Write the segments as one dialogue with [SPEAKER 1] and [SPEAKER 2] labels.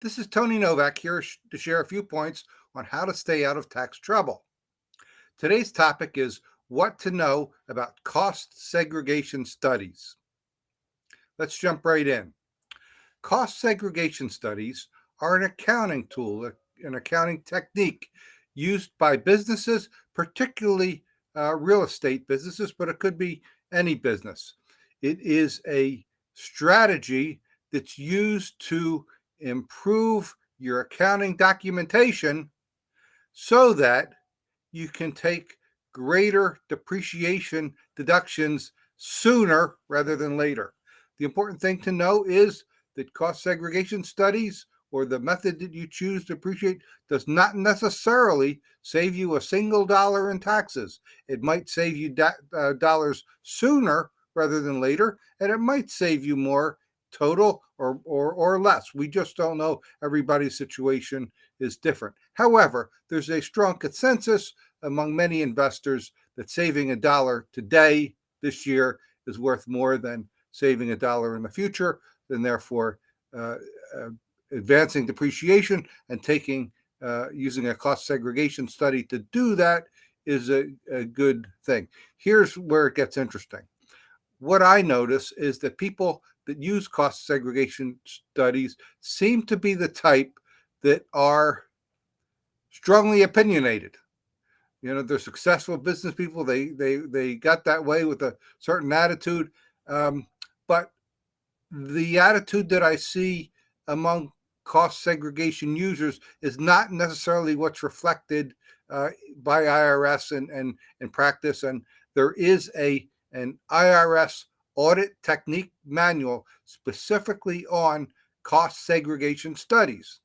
[SPEAKER 1] This is Tony Novak here to share a few points on how to stay out of tax trouble. Today's topic is what to know about cost segregation studies. Let's jump right in. Cost segregation studies are an accounting tool, an accounting technique used by businesses, particularly real estate businesses, but it could be any business. It is a strategy that's used to improve your accounting documentation so that you can take greater depreciation deductions sooner rather than later. The important thing to know is that cost segregation studies or the method that you choose to depreciate does not necessarily save you a single dollar in taxes. It might save you dollars sooner rather than later, and it might save you more total or less. We just don't know. Everybody's situation is different. However, there's a strong consensus among many investors that saving a dollar today, this year, is worth more than saving a dollar in the future, and therefore advancing depreciation and using a cost segregation study to do that is a good thing. Here's where it gets interesting. What I notice is that people that use cost segregation studies seem to be the type that are strongly opinionated. They're successful business people. They got that way with a certain attitude. But the attitude that I see among cost segregation users is not necessarily what's reflected by IRS and practice. And there is an IRS audit technique manual specifically on cost segregation studies.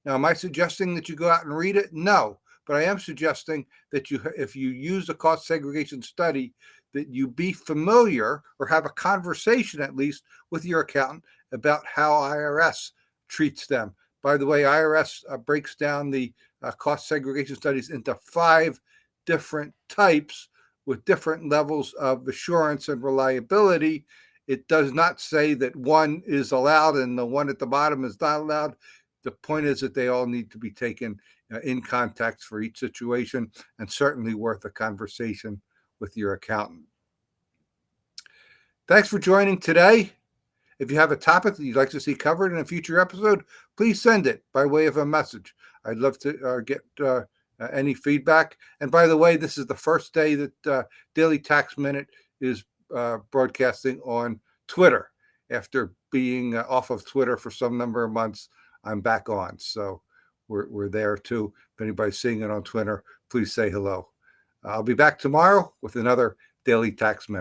[SPEAKER 1] Now, am I suggesting that you go out and read it? No, but I am suggesting that if you use a cost segregation study, that you be familiar or have a conversation at least with your accountant about how IRS treats them. By the way, IRS breaks down the cost segregation studies into 5 different types with different levels of assurance and reliability. It does not say that one is allowed and the one at the bottom is not allowed. The point is that they all need to be taken in context for each situation, and certainly worth a conversation with your accountant. Thanks for joining today. If you have a topic that you'd like to see covered in a future episode, please send it by way of a message. I'd love to get any feedback. And by the way, this is the first day that Daily Tax Minute is broadcasting on Twitter. After being off of Twitter for some number of months, I'm back on. So we're there too. If anybody's seeing it on Twitter, please say hello. I'll be back tomorrow with another Daily Tax Minute.